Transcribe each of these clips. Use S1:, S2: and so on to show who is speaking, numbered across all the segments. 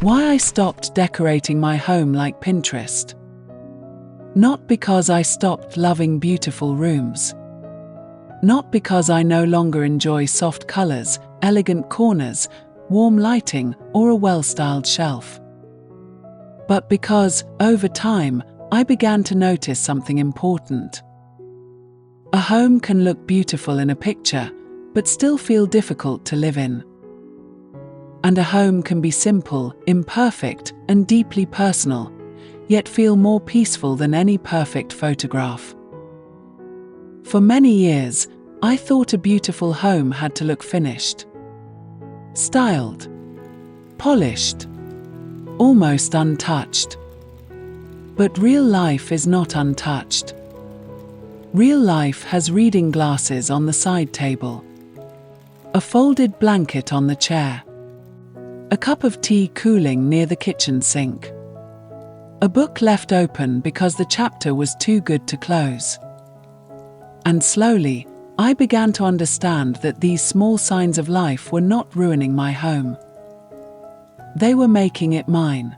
S1: Why I stopped decorating my home like Pinterest. Not because I stopped loving beautiful rooms. Not because I no longer enjoy soft colors, elegant corners, warm lighting, or a well-styled shelf. But because, over time, I began to notice something important. A home can look beautiful in a picture, but still feel difficult to live in. And a home can be simple, imperfect, and deeply personal, yet feel more peaceful than any perfect photograph. For many years, I thought a beautiful home had to look finished, styled, polished, almost untouched. But real life is not untouched. Real life has reading glasses on the side table, a folded blanket on the chair, a cup of tea cooling near the kitchen sink, a book left open because the chapter was too good to close. And slowly, I began to understand that these small signs of life were not ruining my home. They were making it mine.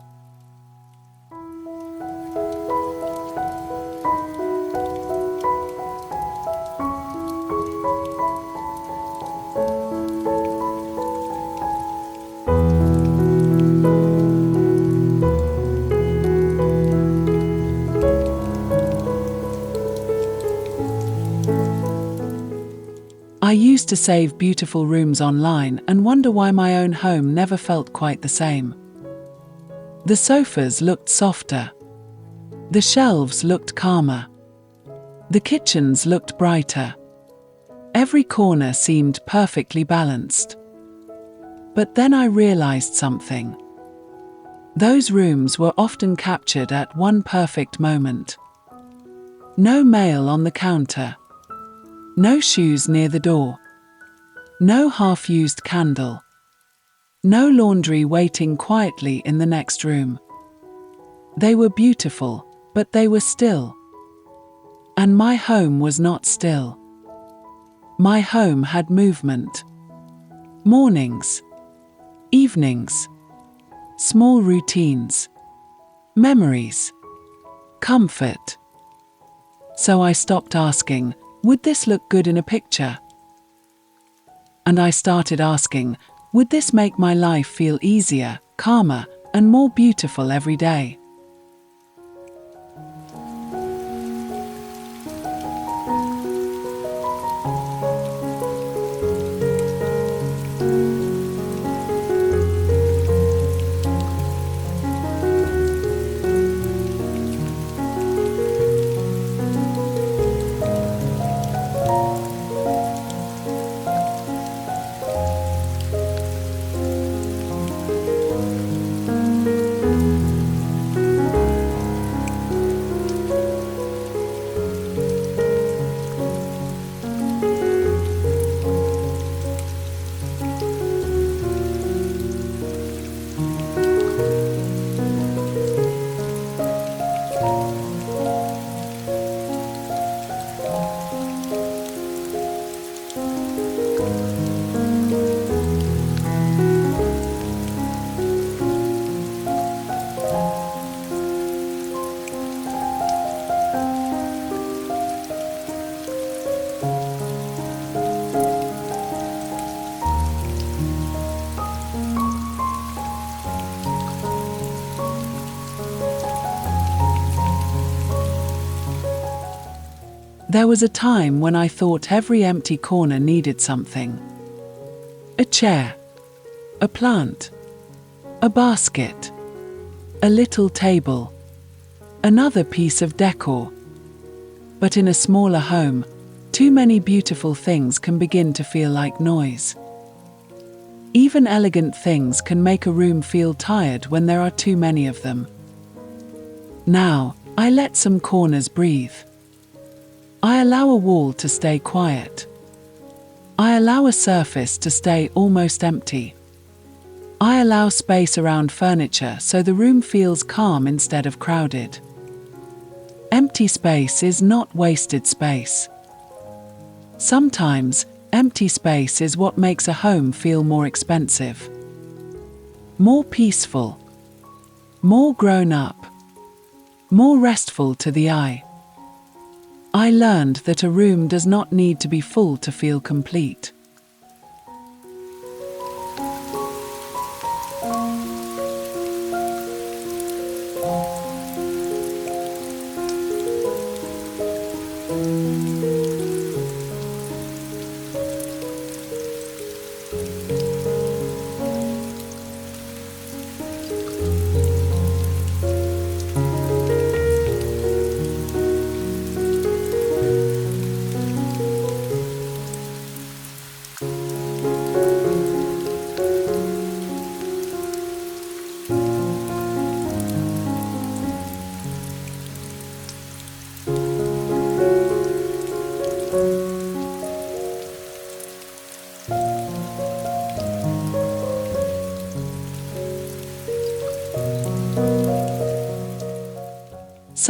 S1: I used to save beautiful rooms online and wonder why my own home never felt quite the same. The sofas looked softer. The shelves looked calmer. The kitchens looked brighter. Every corner seemed perfectly balanced. But then I realized something. Those rooms were often captured at one perfect moment. No mail on the counter. No shoes near the door. No half-used candle. No laundry waiting quietly in the next room. They were beautiful, but they were still. And my home was not still. My home had movement. Mornings. Evenings. Small routines. Memories. Comfort. So I stopped asking, would this look good in a picture? And I started asking, would this make my life feel easier, calmer, and more beautiful every day? There was a time when I thought every empty corner needed something. A chair, a plant, a basket, a little table, another piece of decor. But in a smaller home, too many beautiful things can begin to feel like noise. Even elegant things can make a room feel tired when there are too many of them. Now, I let some corners breathe. I allow a wall to stay quiet. I allow a surface to stay almost empty. I allow space around furniture so the room feels calm instead of crowded. Empty space is not wasted space. Sometimes, empty space is what makes a home feel more expensive, more peaceful, more grown up, more restful to the eye. I learned that a room does not need to be full to feel complete.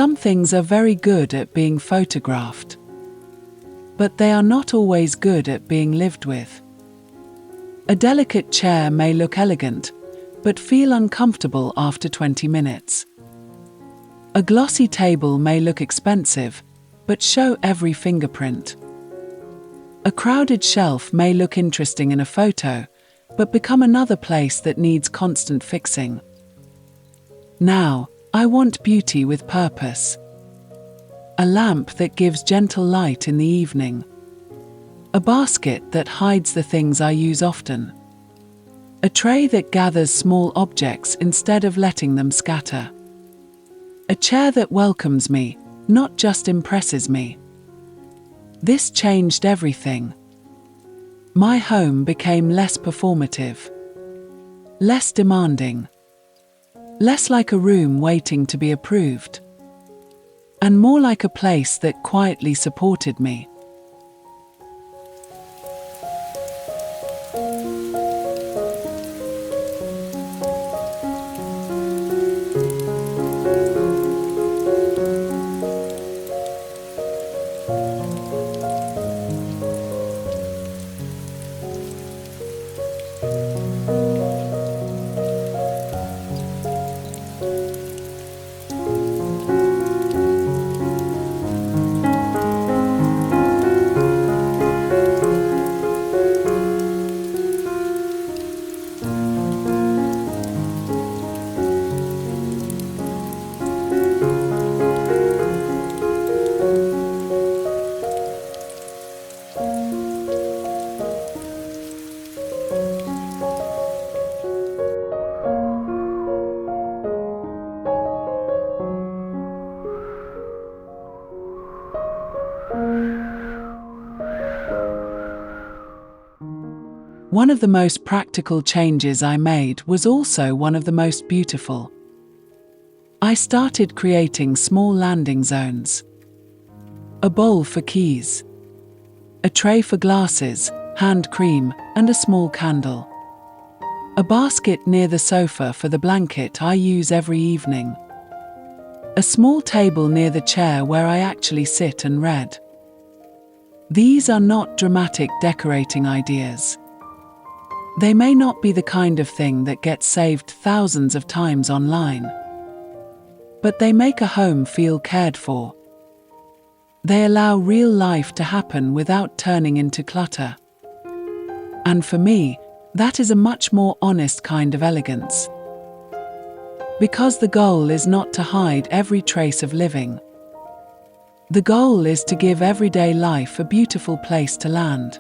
S1: Some things are very good at being photographed, but they are not always good at being lived with. A delicate chair may look elegant, but feel uncomfortable after 20 minutes. A glossy table may look expensive, but show every fingerprint. A crowded shelf may look interesting in a photo, but become another place that needs constant fixing. Now, I want beauty with purpose. A lamp that gives gentle light in the evening. A basket that hides the things I use often. A tray that gathers small objects instead of letting them scatter. A chair that welcomes me, not just impresses me. This changed everything. My home became less performative, less demanding, less like a room waiting to be approved, and more like a place that quietly supported me. One of the most practical changes I made was also one of the most beautiful. I started creating small landing zones. A bowl for keys. A tray for glasses, hand cream, and a small candle. A basket near the sofa for the blanket I use every evening. A small table near the chair where I actually sit and read. These are not dramatic decorating ideas. They may not be the kind of thing that gets saved thousands of times online, but they make a home feel cared for. They allow real life to happen without turning into clutter. And for me, that is a much more honest kind of elegance. Because the goal is not to hide every trace of living. The goal is to give everyday life a beautiful place to land.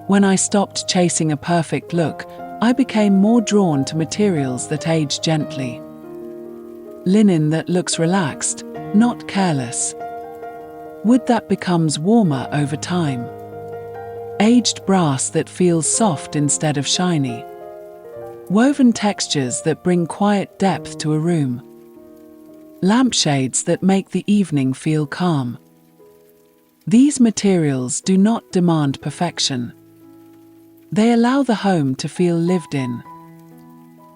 S1: When I stopped chasing a perfect look, I became more drawn to materials that age gently. Linen that looks relaxed, not careless. Wood that becomes warmer over time. Aged brass that feels soft instead of shiny. Woven textures that bring quiet depth to a room. Lampshades that make the evening feel calm. These materials do not demand perfection. They allow the home to feel lived in.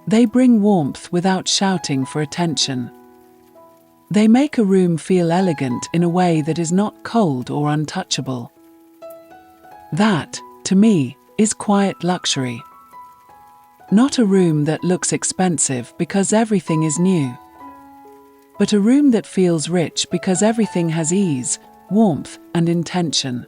S1: They bring warmth without shouting for attention. They make a room feel elegant in a way that is not cold or untouchable. That, to me, is quiet luxury. Not a room that looks expensive because everything is new, but a room that feels rich because everything has ease, warmth, and intention.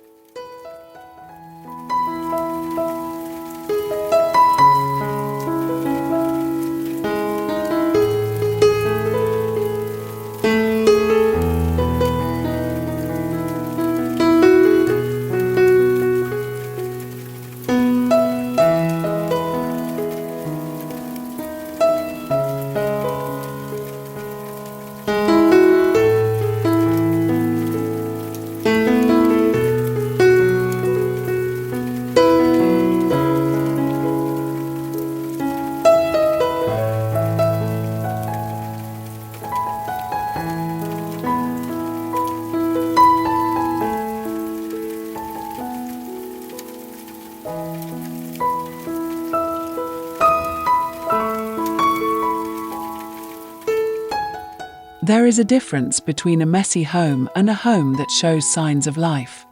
S1: There is a difference between a messy home and a home that shows signs of life.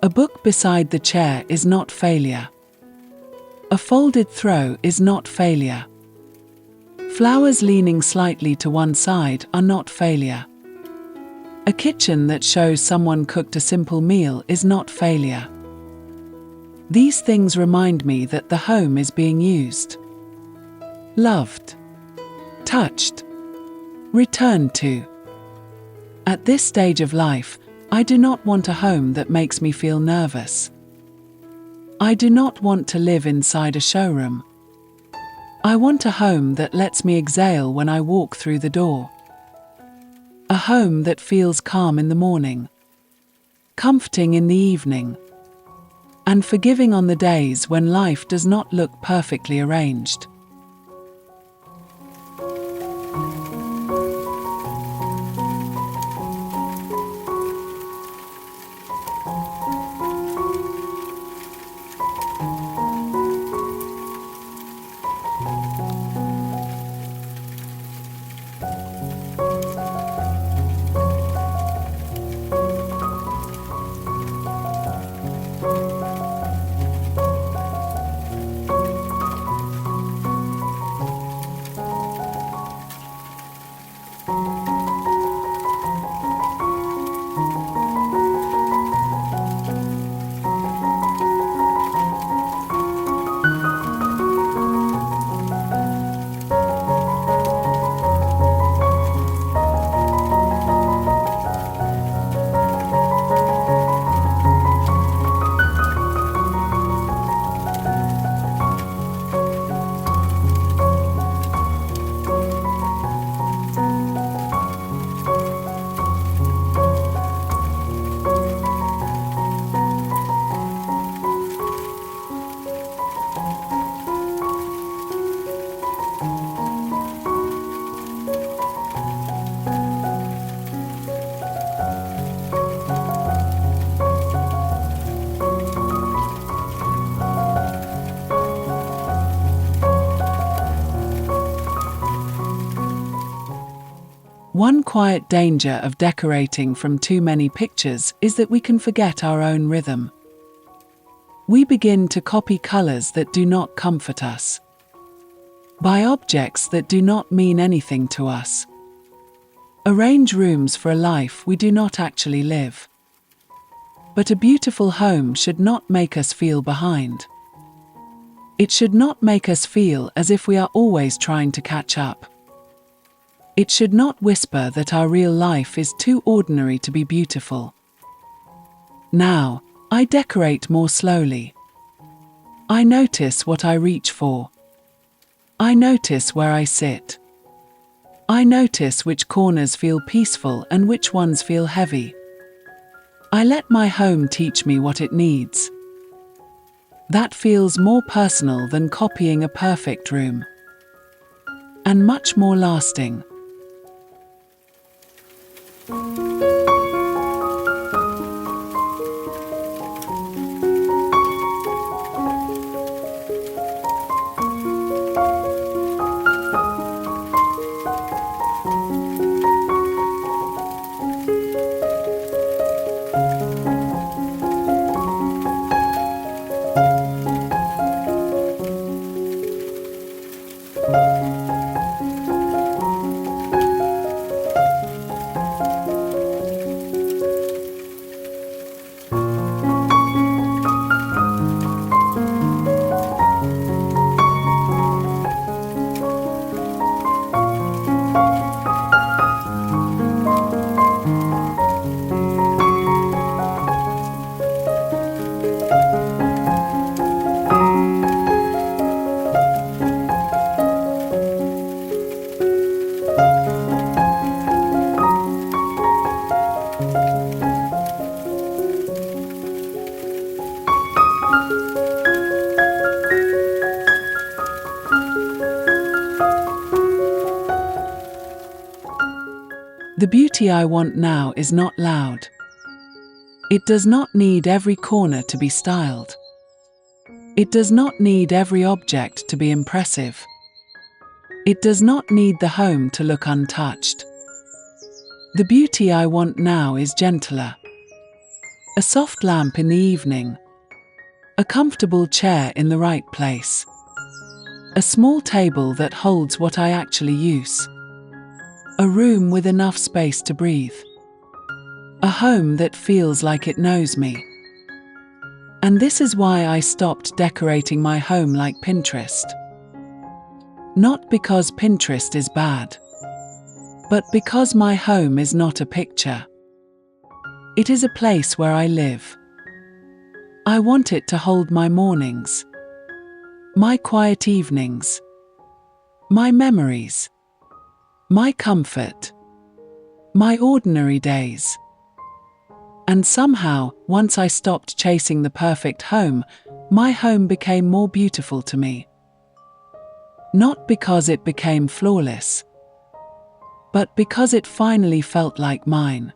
S1: A book beside the chair is not failure. A folded throw is not failure. Flowers leaning slightly to one side are not failure. A kitchen that shows someone cooked a simple meal is not failure. These things remind me that the home is being used, loved, touched, returned to. At this stage of life, I do not want a home that makes me feel nervous. I do not want to live inside a showroom. I want a home that lets me exhale when I walk through the door. A home that feels calm in the morning, comforting in the evening, and forgiving on the days when life does not look perfectly arranged. One quiet danger of decorating from too many pictures is that we can forget our own rhythm. We begin to copy colors that do not comfort us, buy objects that do not mean anything to us, arrange rooms for a life we do not actually live. But a beautiful home should not make us feel behind. It should not make us feel as if we are always trying to catch up. It should not whisper that our real life is too ordinary to be beautiful. Now, I decorate more slowly. I notice what I reach for. I notice where I sit. I notice which corners feel peaceful and which ones feel heavy. I let my home teach me what it needs. That feels more personal than copying a perfect room. And much more lasting. The beauty I want now is not loud. It does not need every corner to be styled. It does not need every object to be impressive. It does not need the home to look untouched. The beauty I want now is gentler. A soft lamp in the evening. A comfortable chair in the right place. A small table that holds what I actually use. A room with enough space to breathe. A home that feels like it knows me. And this is why I stopped decorating my home like Pinterest. Not because Pinterest is bad, but because my home is not a picture. It is a place where I live. I want it to hold my mornings, my quiet evenings, my memories, my comfort, my ordinary days. And somehow, once I stopped chasing the perfect home, my home became more beautiful to me. Not because it became flawless, but because it finally felt like mine.